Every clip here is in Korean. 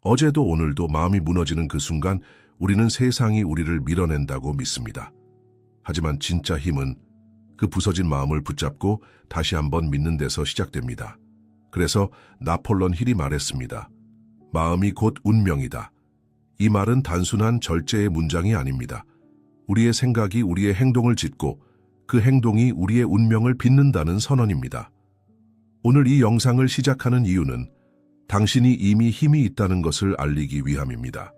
어제도 오늘도 마음이 무너지는 그 순간 우리는 세상이 우리를 밀어낸다고 믿습니다. 하지만 진짜 힘은 그 부서진 마음을 붙잡고 다시 한번 믿는 데서 시작됩니다. 그래서 나폴레옹 힐이 말했습니다. 마음이 곧 운명이다. 이 말은 단순한 절제의 문장이 아닙니다. 우리의 생각이 우리의 행동을 짓고 그 행동이 우리의 운명을 빚는다는 선언입니다. 오늘 이 영상을 시작하는 이유는 당신이 이미 힘이 있다는 것을 알리기 위함입니다.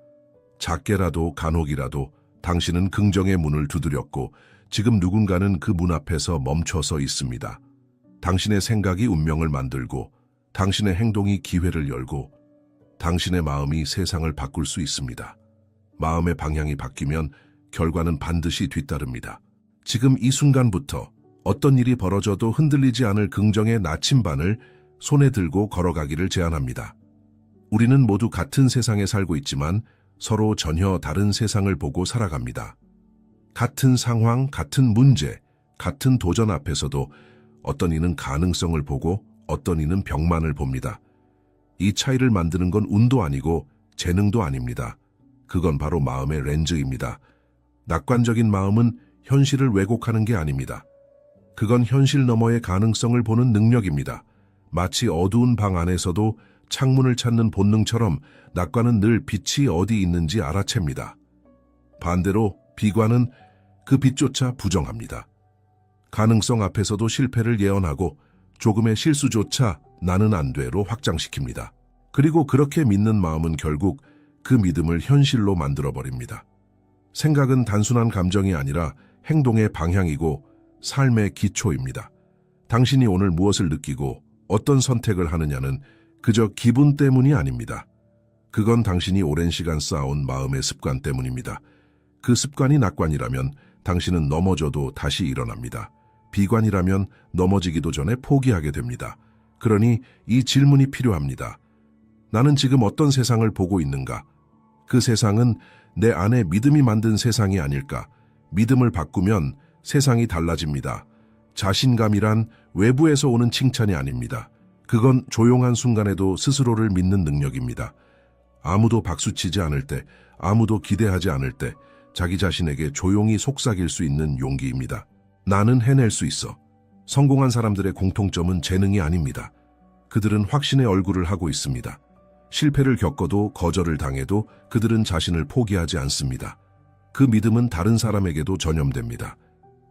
작게라도 간혹이라도 당신은 긍정의 문을 두드렸고 지금 누군가는 그 문 앞에서 멈춰서 있습니다. 당신의 생각이 운명을 만들고 당신의 행동이 기회를 열고 당신의 마음이 세상을 바꿀 수 있습니다. 마음의 방향이 바뀌면 결과는 반드시 뒤따릅니다. 지금 이 순간부터 어떤 일이 벌어져도 흔들리지 않을 긍정의 나침반을 손에 들고 걸어가기를 제안합니다. 우리는 모두 같은 세상에 살고 있지만 서로 전혀 다른 세상을 보고 살아갑니다. 같은 상황, 같은 문제, 같은 도전 앞에서도 어떤 이는 가능성을 보고 어떤 이는 벽만을 봅니다. 이 차이를 만드는 건 운도 아니고 재능도 아닙니다. 그건 바로 마음의 렌즈입니다. 낙관적인 마음은 현실을 왜곡하는 게 아닙니다. 그건 현실 너머의 가능성을 보는 능력입니다. 마치 어두운 방 안에서도 창문을 찾는 본능처럼 낙관은 늘 빛이 어디 있는지 알아챕니다. 반대로 비관은 그 빛조차 부정합니다. 가능성 앞에서도 실패를 예언하고 조금의 실수조차 나는 안 돼로 확장시킵니다. 그리고 그렇게 믿는 마음은 결국 그 믿음을 현실로 만들어버립니다. 생각은 단순한 감정이 아니라 행동의 방향이고 삶의 기초입니다. 당신이 오늘 무엇을 느끼고 어떤 선택을 하느냐는 그저 기분 때문이 아닙니다. 그건 당신이 오랜 시간 쌓아온 마음의 습관 때문입니다. 그 습관이 낙관이라면 당신은 넘어져도 다시 일어납니다. 비관이라면 넘어지기도 전에 포기하게 됩니다. 그러니 이 질문이 필요합니다. 나는 지금 어떤 세상을 보고 있는가? 그 세상은 내 안에 믿음이 만든 세상이 아닐까? 믿음을 바꾸면 세상이 달라집니다. 자신감이란 외부에서 오는 칭찬이 아닙니다. 그건 조용한 순간에도 스스로를 믿는 능력입니다. 아무도 박수치지 않을 때, 아무도 기대하지 않을 때 자기 자신에게 조용히 속삭일 수 있는 용기입니다. 나는 해낼 수 있어. 성공한 사람들의 공통점은 재능이 아닙니다. 그들은 확신의 얼굴을 하고 있습니다. 실패를 겪어도 거절을 당해도 그들은 자신을 포기하지 않습니다. 그 믿음은 다른 사람에게도 전염됩니다.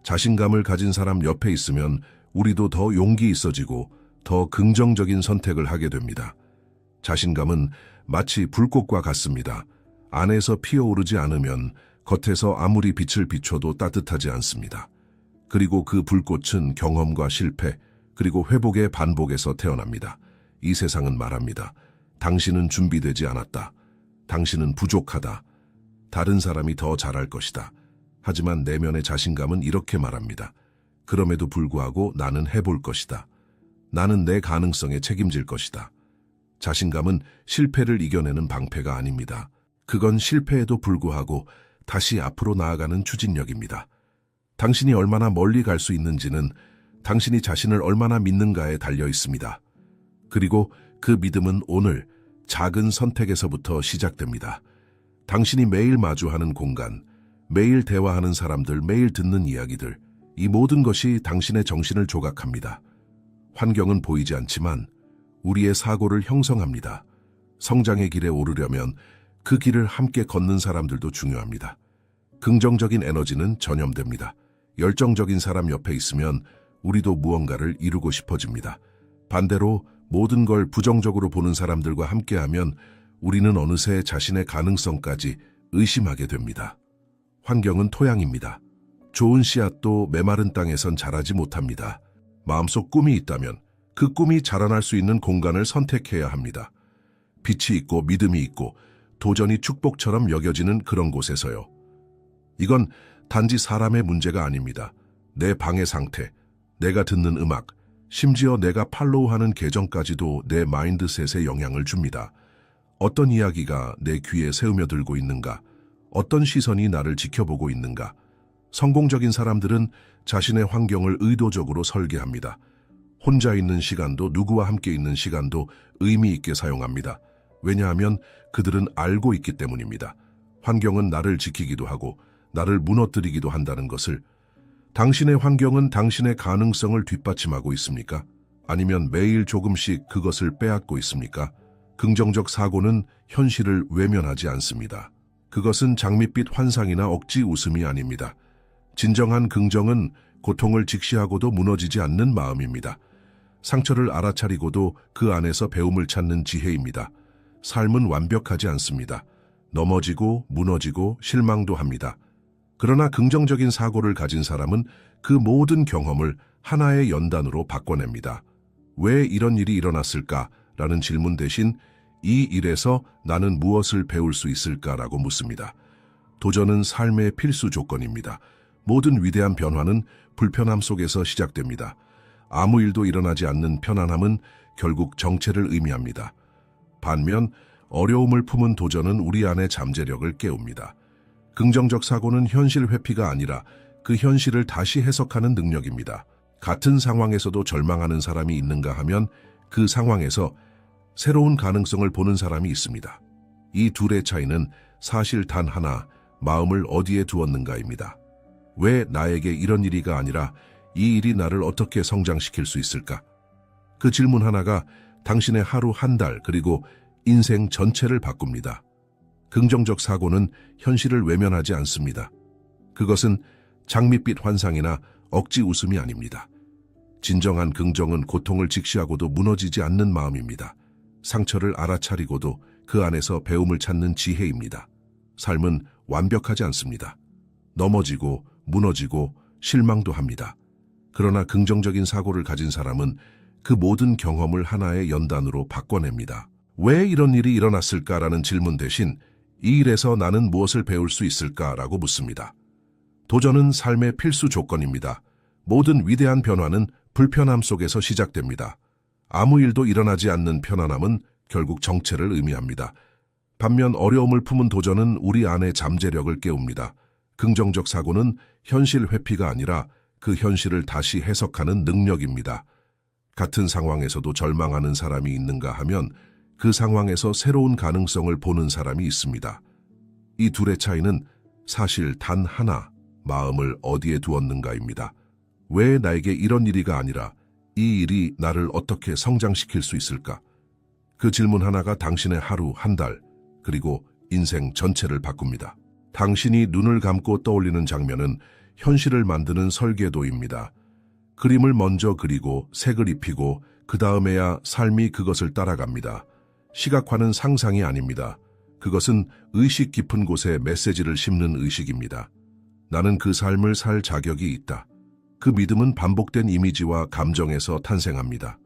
자신감을 가진 사람 옆에 있으면 우리도 더 용기 있어지고 더 긍정적인 선택을 하게 됩니다. 자신감은 마치 불꽃과 같습니다. 안에서 피어오르지 않으면 겉에서 아무리 빛을 비춰도 따뜻하지 않습니다. 그리고 그 불꽃은 경험과 실패, 그리고 회복의 반복에서 태어납니다. 이 세상은 말합니다. 당신은 준비되지 않았다. 당신은 부족하다. 다른 사람이 더 잘할 것이다. 하지만 내면의 자신감은 이렇게 말합니다. 그럼에도 불구하고 나는 해볼 것이다. 나는 내 가능성에 책임질 것이다. 자신감은 실패를 이겨내는 방패가 아닙니다. 그건 실패에도 불구하고 다시 앞으로 나아가는 추진력입니다. 당신이 얼마나 멀리 갈 수 있는지는 당신이 자신을 얼마나 믿는가에 달려 있습니다. 그리고 그 믿음은 오늘 작은 선택에서부터 시작됩니다. 당신이 매일 마주하는 공간, 매일 대화하는 사람들, 매일 듣는 이야기들, 이 모든 것이 당신의 정신을 조각합니다. 환경은 보이지 않지만 우리의 사고를 형성합니다. 성장의 길에 오르려면 그 길을 함께 걷는 사람들도 중요합니다. 긍정적인 에너지는 전염됩니다. 열정적인 사람 옆에 있으면 우리도 무언가를 이루고 싶어집니다. 반대로 모든 걸 부정적으로 보는 사람들과 함께하면 우리는 어느새 자신의 가능성까지 의심하게 됩니다. 환경은 토양입니다. 좋은 씨앗도 메마른 땅에선 자라지 못합니다. 마음속 꿈이 있다면 그 꿈이 자라날 수 있는 공간을 선택해야 합니다. 빛이 있고 믿음이 있고 도전이 축복처럼 여겨지는 그런 곳에서요. 이건 단지 사람의 문제가 아닙니다. 내 방의 상태, 내가 듣는 음악, 심지어 내가 팔로우하는 계정까지도 내 마인드셋에 영향을 줍니다. 어떤 이야기가 내 귀에 새우며들고 있는가? 어떤 시선이 나를 지켜보고 있는가? 성공적인 사람들은 자신의 환경을 의도적으로 설계합니다. 혼자 있는 시간도 누구와 함께 있는 시간도 의미 있게 사용합니다. 왜냐하면 그들은 알고 있기 때문입니다. 환경은 나를 지키기도 하고 나를 무너뜨리기도 한다는 것을. 당신의 환경은 당신의 가능성을 뒷받침하고 있습니까? 아니면 매일 조금씩 그것을 빼앗고 있습니까? 긍정적 사고는 현실을 외면하지 않습니다. 그것은 장밋빛 환상이나 억지 웃음이 아닙니다. 진정한 긍정은 고통을 직시하고도 무너지지 않는 마음입니다. 상처를 알아차리고도 그 안에서 배움을 찾는 지혜입니다. 삶은 완벽하지 않습니다. 넘어지고 무너지고 실망도 합니다. 그러나 긍정적인 사고를 가진 사람은 그 모든 경험을 하나의 연단으로 바꿔냅니다. 왜 이런 일이 일어났을까라는 질문 대신 이 일에서 나는 무엇을 배울 수 있을까라고 묻습니다. 도전은 삶의 필수 조건입니다. 모든 위대한 변화는 불편함 속에서 시작됩니다. 아무 일도 일어나지 않는 편안함은 결국 정체를 의미합니다. 반면 어려움을 품은 도전은 우리 안의 잠재력을 깨웁니다. 긍정적 사고는 현실 회피가 아니라 그 현실을 다시 해석하는 능력입니다. 같은 상황에서도 절망하는 사람이 있는가 하면 그 상황에서 새로운 가능성을 보는 사람이 있습니다. 이 둘의 차이는 사실 단 하나, 마음을 어디에 두었는가입니다. 왜 나에게 이런 일이가 아니라 이 일이 나를 어떻게 성장시킬 수 있을까? 그 질문 하나가 당신의 하루 한 달 그리고 인생 전체를 바꿉니다. 긍정적 사고는 현실을 외면하지 않습니다. 그것은 장밋빛 환상이나 억지 웃음이 아닙니다. 진정한 긍정은 고통을 직시하고도 무너지지 않는 마음입니다. 상처를 알아차리고도 그 안에서 배움을 찾는 지혜입니다. 삶은 완벽하지 않습니다. 넘어지고 무너지고 실망도 합니다. 그러나 긍정적인 사고를 가진 사람은 그 모든 경험을 하나의 연단으로 바꿔냅니다. 왜 이런 일이 일어났을까라는 질문 대신 이 일에서 나는 무엇을 배울 수 있을까라고 묻습니다. 도전은 삶의 필수 조건입니다. 모든 위대한 변화는 불편함 속에서 시작됩니다. 아무 일도 일어나지 않는 편안함은 결국 정체를 의미합니다. 반면 어려움을 품은 도전은 우리 안의 잠재력을 깨웁니다. 긍정적 사고는 현실 회피가 아니라 그 현실을 다시 해석하는 능력입니다. 같은 상황에서도 절망하는 사람이 있는가 하면 그 상황에서 새로운 가능성을 보는 사람이 있습니다. 이 둘의 차이는 사실 단 하나, 마음을 어디에 두었는가입니다. 왜 나에게 이런 일이가 아니라 이 일이 나를 어떻게 성장시킬 수 있을까? 그 질문 하나가 당신의 하루, 한 달, 그리고 인생 전체를 바꿉니다. 당신이 눈을 감고 떠올리는 장면은 현실을 만드는 설계도입니다. 그림을 먼저 그리고 색을 입히고 그 다음에야 삶이 그것을 따라갑니다. 시각화는 상상이 아닙니다. 그것은 의식 깊은 곳에 메시지를 심는 의식입니다. 나는 그 삶을 살 자격이 있다. 그 믿음은 반복된 이미지와 감정에서 탄생합니다.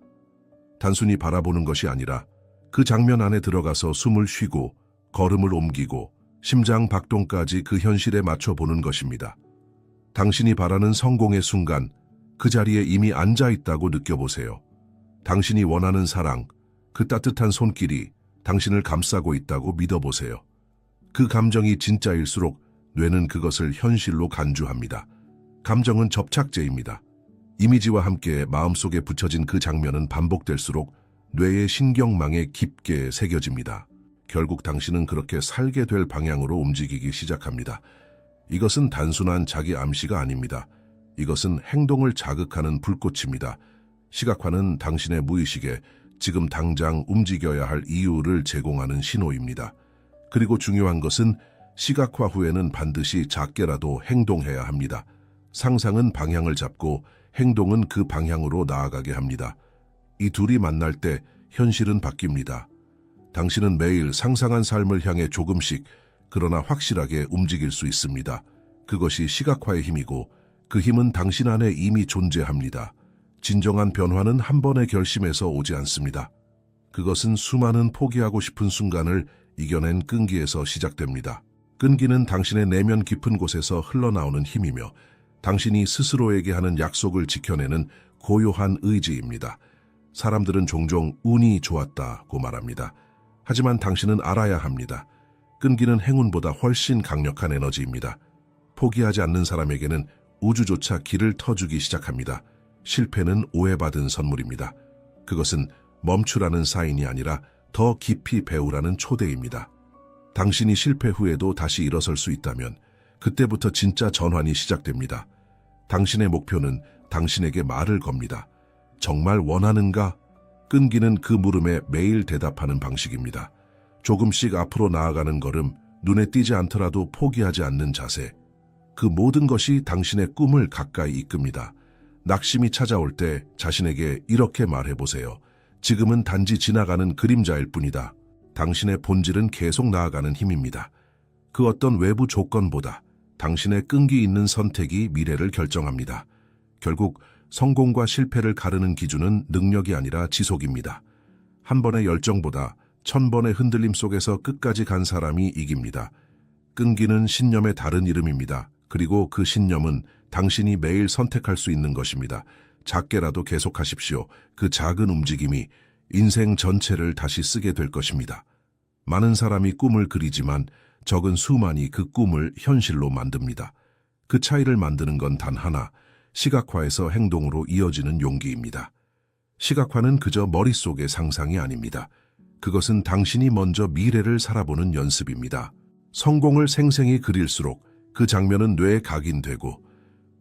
단순히 바라보는 것이 아니라 그 장면 안에 들어가서 숨을 쉬고 걸음을 옮기고 심장 박동까지 그 현실에 맞춰보는 것입니다. 당신이 바라는 성공의 순간 그 자리에 이미 앉아 있다고 느껴보세요. 당신이 원하는 사랑, 그 따뜻한 손길이 당신을 감싸고 있다고 믿어보세요. 그 감정이 진짜일수록 뇌는 그것을 현실로 간주합니다. 감정은 접착제입니다. 이미지와 함께 마음속에 붙여진 그 장면은 반복될수록 뇌의 신경망에 깊게 새겨집니다. 결국 당신은 그렇게 살게 될 방향으로 움직이기 시작합니다. 이것은 단순한 자기 암시가 아닙니다. 이것은 행동을 자극하는 불꽃입니다. 시각화는 당신의 무의식에 지금 당장 움직여야 할 이유를 제공하는 신호입니다. 그리고 중요한 것은 시각화 후에는 반드시 작게라도 행동해야 합니다. 상상은 방향을 잡고 행동은 그 방향으로 나아가게 합니다. 이 둘이 만날 때 현실은 바뀝니다. 당신은 매일 상상한 삶을 향해 조금씩 그러나 확실하게 움직일 수 있습니다. 그것이 시각화의 힘이고 그 힘은 당신 안에 이미 존재합니다. 진정한 변화는 한 번의 결심에서 오지 않습니다. 그것은 수많은 포기하고 싶은 순간을 이겨낸 끈기에서 시작됩니다. 끈기는 당신의 내면 깊은 곳에서 흘러나오는 힘이며 당신이 스스로에게 하는 약속을 지켜내는 고요한 의지입니다. 사람들은 종종 운이 좋았다고 말합니다. 하지만 당신은 알아야 합니다. 끈기는 행운보다 훨씬 강력한 에너지입니다. 포기하지 않는 사람에게는 우주조차 길을 터주기 시작합니다. 실패는 오해받은 선물입니다. 그것은 멈추라는 사인이 아니라 더 깊이 배우라는 초대입니다. 당신이 실패 후에도 다시 일어설 수 있다면 그때부터 진짜 전환이 시작됩니다. 당신의 목표는 당신에게 말을 겁니다. 정말 원하는가? 끈기는 그 물음에 매일 대답하는 방식입니다. 조금씩 앞으로 나아가는 걸음, 눈에 띄지 않더라도 포기하지 않는 자세. 그 모든 것이 당신의 꿈을 가까이 이끕니다. 낙심이 찾아올 때 자신에게 이렇게 말해보세요. 지금은 단지 지나가는 그림자일 뿐이다. 당신의 본질은 계속 나아가는 힘입니다. 그 어떤 외부 조건보다 당신의 끈기 있는 선택이 미래를 결정합니다. 결국 성공과 실패를 가르는 기준은 능력이 아니라 지속입니다. 한 번의 열정보다 1000번의 흔들림 속에서 끝까지 간 사람이 이깁니다. 끈기는 신념의 다른 이름입니다. 그리고 그 신념은 당신이 매일 선택할 수 있는 것입니다. 작게라도 계속하십시오. 그 작은 움직임이 인생 전체를 다시 쓰게 될 것입니다. 많은 사람이 꿈을 그리지만 적은 수만이 그 꿈을 현실로 만듭니다. 그 차이를 만드는 건 단 하나, 시각화에서 행동으로 이어지는 용기입니다. 시각화는 그저 머릿속의 상상이 아닙니다. 그것은 당신이 먼저 미래를 살아보는 연습입니다. 성공을 생생히 그릴수록 그 장면은 뇌에 각인되고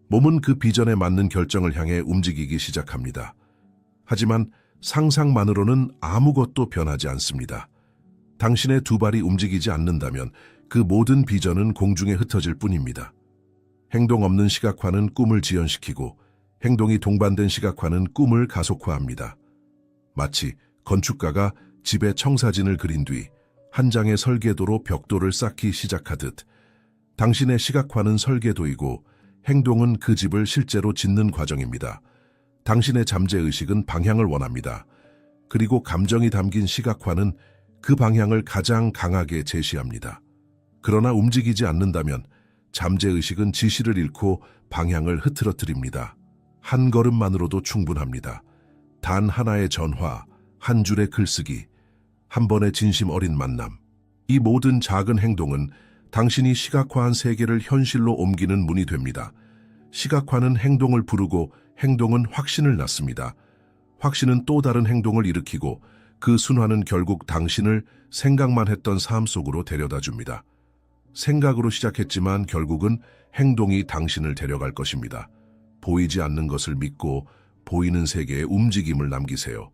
몸은 그 비전에 맞는 결정을 향해 움직이기 시작합니다. 하지만 상상만으로는 아무것도 변하지 않습니다. 당신의 두 발이 움직이지 않는다면 그 모든 비전은 공중에 흩어질 뿐입니다. 행동 없는 시각화는 꿈을 지연시키고 행동이 동반된 시각화는 꿈을 가속화합니다. 마치 건축가가 집에 청사진을 그린 뒤 한 장의 설계도로 벽돌을 쌓기 시작하듯 당신의 시각화는 설계도이고 행동은 그 집을 실제로 짓는 과정입니다. 당신의 잠재의식은 방향을 원합니다. 그리고 감정이 담긴 시각화는 그 방향을 가장 강하게 제시합니다. 그러나 움직이지 않는다면 잠재의식은 지시를 잃고 방향을 흐트러뜨립니다. 한 걸음만으로도 충분합니다. 단 하나의 전화, 한 줄의 글쓰기, 한 번의 진심 어린 만남. 이 모든 작은 행동은 당신이 시각화한 세계를 현실로 옮기는 문이 됩니다. 시각화는 행동을 부르고 행동은 확신을 낳습니다. 확신은 또 다른 행동을 일으키고 그 순환은 결국 당신을 생각만 했던 삶 속으로 데려다 줍니다. 생각으로 시작했지만 결국은 행동이 당신을 데려갈 것입니다. 보이지 않는 것을 믿고 보이는 세계에 움직임을 남기세요.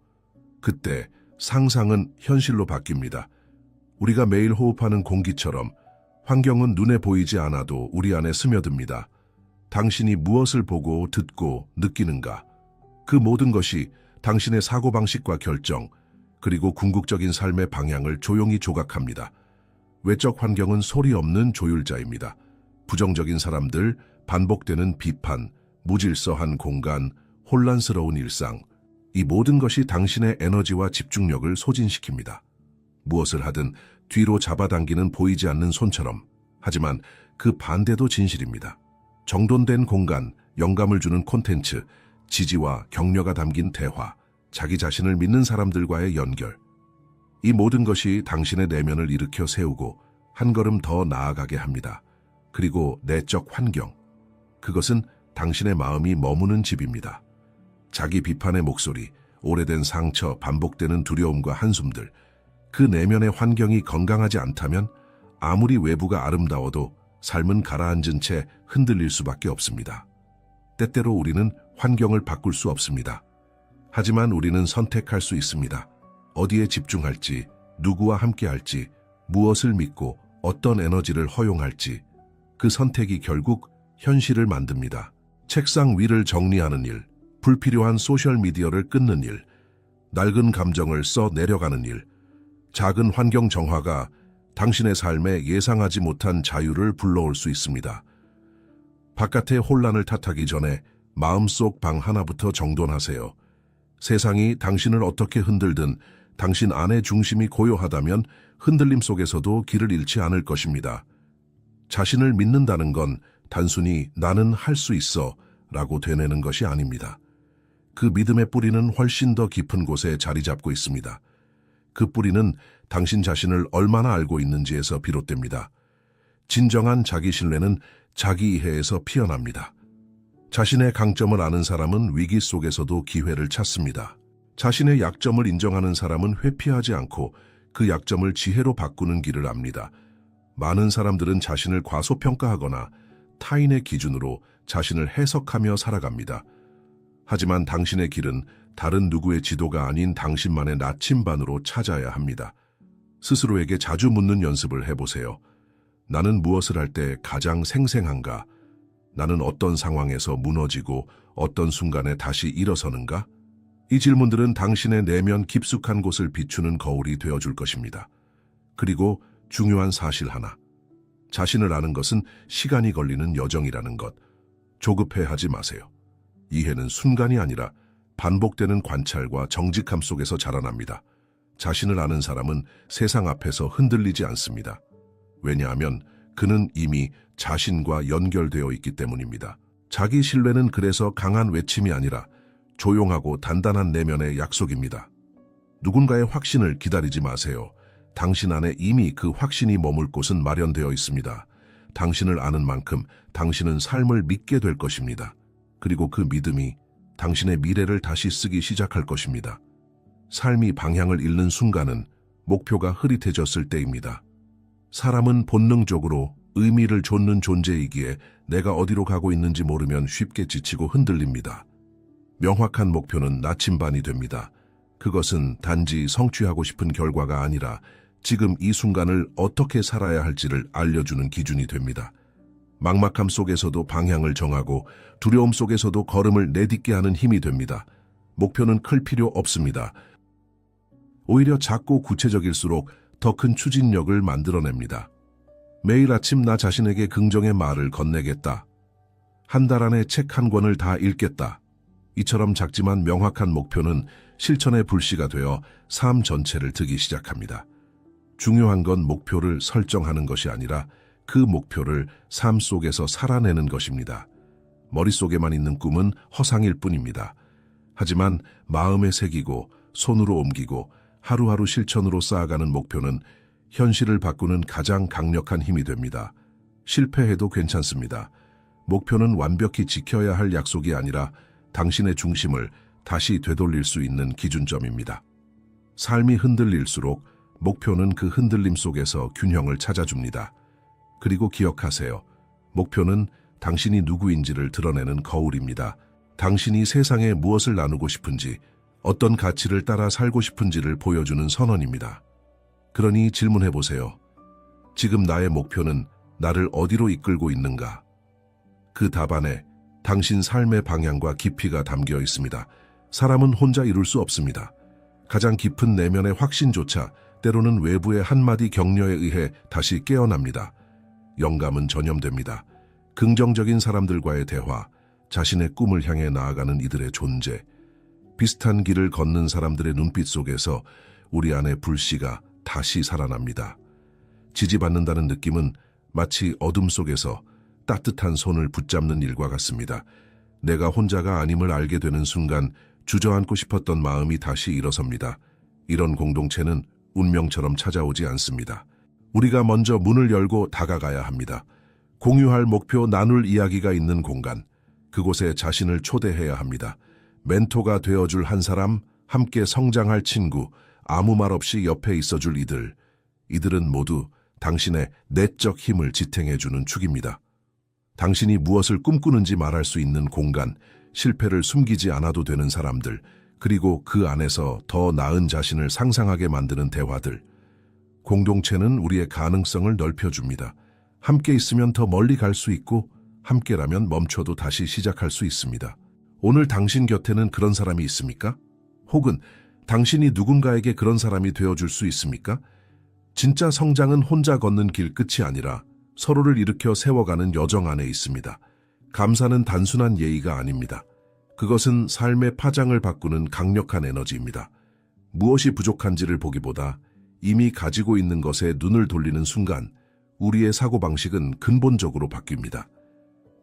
그때 상상은 현실로 바뀝니다. 우리가 매일 호흡하는 공기처럼 환경은 눈에 보이지 않아도 우리 안에 스며듭니다. 당신이 무엇을 보고 듣고 느끼는가? 그 모든 것이 당신의 사고방식과 결정, 그리고 궁극적인 삶의 방향을 조용히 조각합니다. 외적 환경은 소리 없는 조율자입니다. 부정적인 사람들, 반복되는 비판, 무질서한 공간, 혼란스러운 일상, 이 모든 것이 당신의 에너지와 집중력을 소진시킵니다. 무엇을 하든 뒤로 잡아당기는 보이지 않는 손처럼. 하지만 그 반대도 진실입니다. 정돈된 공간, 영감을 주는 콘텐츠, 지지와 격려가 담긴 대화, 자기 자신을 믿는 사람들과의 연결. 이 모든 것이 당신의 내면을 일으켜 세우고 한 걸음 더 나아가게 합니다. 그리고 내적 환경. 그것은 당신의 마음이 머무는 집입니다. 자기 비판의 목소리, 오래된 상처, 반복되는 두려움과 한숨들. 그 내면의 환경이 건강하지 않다면 아무리 외부가 아름다워도 삶은 가라앉은 채 흔들릴 수밖에 없습니다. 때때로 우리는 환경을 바꿀 수 없습니다. 하지만 우리는 선택할 수 있습니다. 어디에 집중할지, 누구와 함께할지, 무엇을 믿고 어떤 에너지를 허용할지. 그 선택이 결국 현실을 만듭니다. 책상 위를 정리하는 일, 불필요한 소셜미디어를 끊는 일, 낡은 감정을 써 내려가는 일, 작은 환경 정화가 당신의 삶에 예상하지 못한 자유를 불러올 수 있습니다. 바깥의 혼란을 탓하기 전에 마음속 방 하나부터 정돈하세요. 세상이 당신을 어떻게 흔들든 당신 안의 중심이 고요하다면 흔들림 속에서도 길을 잃지 않을 것입니다. 자신을 믿는다는 건 단순히 나는 할 수 있어 라고 되뇌는 것이 아닙니다. 그 믿음의 뿌리는 훨씬 더 깊은 곳에 자리 잡고 있습니다. 그 뿌리는 당신 자신을 얼마나 알고 있는지에서 비롯됩니다. 진정한 자기 신뢰는 자기 이해에서 피어납니다. 자신의 강점을 아는 사람은 위기 속에서도 기회를 찾습니다. 자신의 약점을 인정하는 사람은 회피하지 않고 그 약점을 지혜로 바꾸는 길을 압니다. 많은 사람들은 자신을 과소평가하거나 타인의 기준으로 자신을 해석하며 살아갑니다. 하지만 당신의 길은 다른 누구의 지도가 아닌 당신만의 나침반으로 찾아야 합니다. 스스로에게 자주 묻는 연습을 해보세요. 나는 무엇을 할 때 가장 생생한가? 나는 어떤 상황에서 무너지고 어떤 순간에 다시 일어서는가? 이 질문들은 당신의 내면 깊숙한 곳을 비추는 거울이 되어줄 것입니다. 그리고 중요한 사실 하나. 자신을 아는 것은 시간이 걸리는 여정이라는 것. 조급해하지 마세요. 이해는 순간이 아니라 반복되는 관찰과 정직함 속에서 자라납니다. 자신을 아는 사람은 세상 앞에서 흔들리지 않습니다. 왜냐하면 그는 이미 자신과 연결되어 있기 때문입니다. 자기 신뢰는 그래서 강한 외침이 아니라 조용하고 단단한 내면의 약속입니다. 누군가의 확신을 기다리지 마세요. 당신 안에 이미 그 확신이 머물 곳은 마련되어 있습니다. 당신을 아는 만큼 당신은 삶을 믿게 될 것입니다. 그리고 그 믿음이 당신의 미래를 다시 쓰기 시작할 것입니다. 삶이 방향을 잃는 순간은 목표가 흐릿해졌을 때입니다. 사람은 본능적으로 의미를 좇는 존재이기에 내가 어디로 가고 있는지 모르면 쉽게 지치고 흔들립니다. 명확한 목표는 나침반이 됩니다. 그것은 단지 성취하고 싶은 결과가 아니라 지금 이 순간을 어떻게 살아야 할지를 알려주는 기준이 됩니다. 막막함 속에서도 방향을 정하고 두려움 속에서도 걸음을 내딛게 하는 힘이 됩니다. 목표는 클 필요 없습니다. 오히려 작고 구체적일수록 더 큰 추진력을 만들어냅니다. 매일 아침 나 자신에게 긍정의 말을 건네겠다. 한 달 안에 책 한 권을 다 읽겠다. 이처럼 작지만 명확한 목표는 실천의 불씨가 되어 삶 전체를 트기 시작합니다. 중요한 건 목표를 설정하는 것이 아니라 그 목표를 삶 속에서 살아내는 것입니다. 머릿속에만 있는 꿈은 허상일 뿐입니다. 하지만 마음에 새기고 손으로 옮기고 하루하루 실천으로 쌓아가는 목표는 현실을 바꾸는 가장 강력한 힘이 됩니다. 실패해도 괜찮습니다. 목표는 완벽히 지켜야 할 약속이 아니라 당신의 중심을 다시 되돌릴 수 있는 기준점입니다. 삶이 흔들릴수록 목표는 그 흔들림 속에서 균형을 찾아줍니다. 그리고 기억하세요. 목표는 당신이 누구인지를 드러내는 거울입니다. 당신이 세상에 무엇을 나누고 싶은지, 어떤 가치를 따라 살고 싶은지를 보여주는 선언입니다. 그러니 질문해보세요. 지금 나의 목표는 나를 어디로 이끌고 있는가? 그 답안에 당신 삶의 방향과 깊이가 담겨 있습니다. 사람은 혼자 이룰 수 없습니다. 가장 깊은 내면의 확신조차 때로는 외부의 한마디 격려에 의해 다시 깨어납니다. 영감은 전염됩니다. 긍정적인 사람들과의 대화, 자신의 꿈을 향해 나아가는 이들의 존재, 비슷한 길을 걷는 사람들의 눈빛 속에서 우리 안의 불씨가 다시 살아납니다. 지지받는다는 느낌은 마치 어둠 속에서 따뜻한 손을 붙잡는 일과 같습니다. 내가 혼자가 아님을 알게 되는 순간 주저앉고 싶었던 마음이 다시 일어섭니다. 이런 공동체는 운명처럼 찾아오지 않습니다. 우리가 먼저 문을 열고 다가가야 합니다. 공유할 목표, 나눌 이야기가 있는 공간, 그곳에 자신을 초대해야 합니다. 멘토가 되어줄 한 사람, 함께 성장할 친구, 아무 말 없이 옆에 있어줄 이들은 모두 당신의 내적 힘을 지탱해주는 축입니다. 당신이 무엇을 꿈꾸는지 말할 수 있는 공간, 실패를 숨기지 않아도 되는 사람들, 그리고 그 안에서 더 나은 자신을 상상하게 만드는 대화들. 공동체는 우리의 가능성을 넓혀줍니다. 함께 있으면 더 멀리 갈 수 있고, 함께라면 멈춰도 다시 시작할 수 있습니다. 오늘 당신 곁에는 그런 사람이 있습니까? 혹은 당신이 누군가에게 그런 사람이 되어줄 수 있습니까? 진짜 성장은 혼자 걷는 길 끝이 아니라 서로를 일으켜 세워가는 여정 안에 있습니다. 감사는 단순한 예의가 아닙니다. 그것은 삶의 파장을 바꾸는 강력한 에너지입니다. 무엇이 부족한지를 보기보다 이미 가지고 있는 것에 눈을 돌리는 순간 우리의 사고방식은 근본적으로 바뀝니다.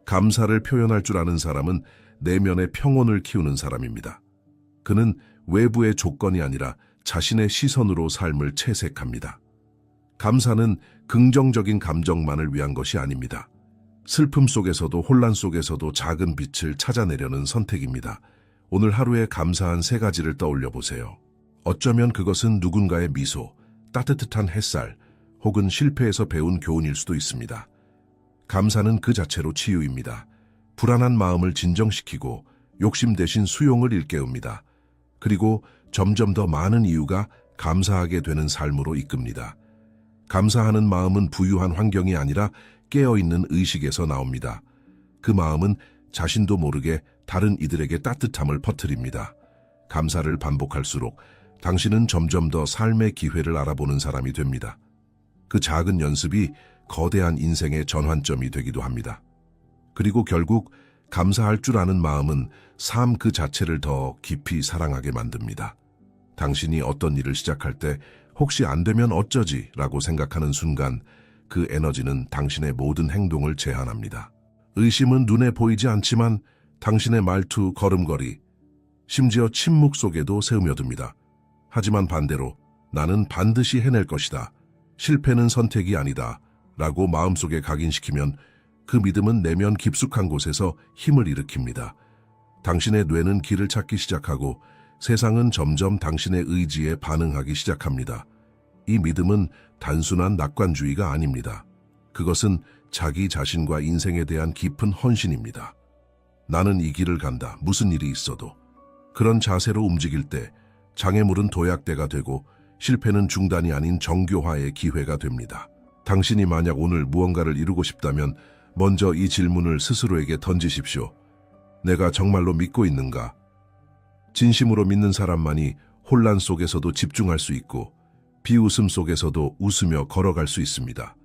감사를 표현할 줄 아는 사람은 내면의 평온을 키우는 사람입니다. 그는 외부의 조건이 아니라 자신의 시선으로 삶을 채색합니다. 감사는 긍정적인 감정만을 위한 것이 아닙니다. 슬픔 속에서도 혼란 속에서도 작은 빛을 찾아내려는 선택입니다. 오늘 하루에 감사한 3가지를 떠올려 보세요. 어쩌면 그것은 누군가의 미소, 따뜻한 햇살, 혹은 실패에서 배운 교훈일 수도 있습니다. 감사는 그 자체로 치유입니다. 불안한 마음을 진정시키고 욕심 대신 수용을 일깨웁니다. 그리고 점점 더 많은 이유가 감사하게 되는 삶으로 이끕니다. 감사하는 마음은 부유한 환경이 아니라 깨어있는 의식에서 나옵니다. 그 마음은 자신도 모르게 다른 이들에게 따뜻함을 퍼뜨립니다. 감사를 반복할수록 당신은 점점 더 삶의 기회를 알아보는 사람이 됩니다. 그 작은 연습이 거대한 인생의 전환점이 되기도 합니다. 그리고 결국 감사할 줄 아는 마음은 삶 그 자체를 더 깊이 사랑하게 만듭니다. 당신이 어떤 일을 시작할 때 혹시 안 되면 어쩌지 라고 생각하는 순간 그 에너지는 당신의 모든 행동을 제한합니다. 의심은 눈에 보이지 않지만 당신의 말투, 걸음걸이, 심지어 침묵 속에도 스며듭니다. 하지만 반대로 나는 반드시 해낼 것이다. 실패는 선택이 아니다. 라고 마음속에 각인시키면 그 믿음은 내면 깊숙한 곳에서 힘을 일으킵니다. 당신의 뇌는 길을 찾기 시작하고 세상은 점점 당신의 의지에 반응하기 시작합니다. 이 믿음은 단순한 낙관주의가 아닙니다. 그것은 자기 자신과 인생에 대한 깊은 헌신입니다. 나는 이 길을 간다. 무슨 일이 있어도. 그런 자세로 움직일 때 장애물은 도약대가 되고 실패는 중단이 아닌 정교화의 기회가 됩니다. 당신이 만약 오늘 무언가를 이루고 싶다면 먼저 이 질문을 스스로에게 던지십시오. 내가 정말로 믿고 있는가? 진심으로 믿는 사람만이 혼란 속에서도 집중할 수 있고 비웃음 속에서도 웃으며 걸어갈 수 있습니다.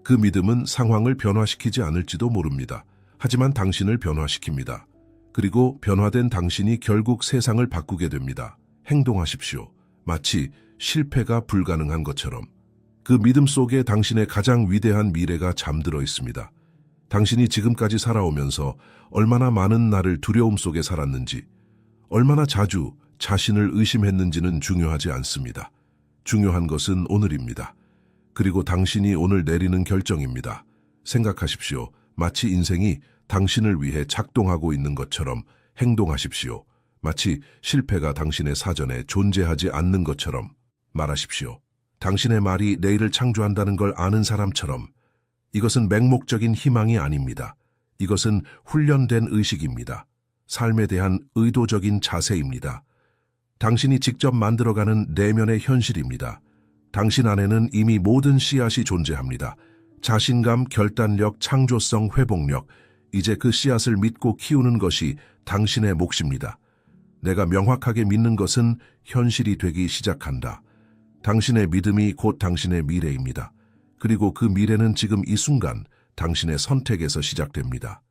그 믿음은 상황을 변화시키지 않을지도 모릅니다. 하지만 당신을 변화시킵니다. 그리고 변화된 당신이 결국 세상을 바꾸게 됩니다. 행동하십시오. 마치 실패가 불가능한 것처럼. 그 믿음 속에 당신의 가장 위대한 미래가 잠들어 있습니다. 당신이 지금까지 살아오면서 얼마나 많은 날을 두려움 속에 살았는지, 얼마나 자주 자신을 의심했는지는 중요하지 않습니다. 중요한 것은 오늘입니다. 그리고 당신이 오늘 내리는 결정입니다. 생각하십시오. 마치 인생이 당신을 위해 작동하고 있는 것처럼 행동하십시오. 마치 실패가 당신의 사전에 존재하지 않는 것처럼 말하십시오. 당신의 말이 내일을 창조한다는 걸 아는 사람처럼. 이것은 맹목적인 희망이 아닙니다. 이것은 훈련된 의식입니다. 삶에 대한 의도적인 자세입니다. 당신이 직접 만들어가는 내면의 현실입니다. 당신 안에는 이미 모든 씨앗이 존재합니다. 자신감, 결단력, 창조성, 회복력. 이제 그 씨앗을 믿고 키우는 것이 당신의 몫입니다. 내가 명확하게 믿는 것은 현실이 되기 시작한다. 당신의 믿음이 곧 당신의 미래입니다. 그리고 그 미래는 지금 이 순간 당신의 선택에서 시작됩니다.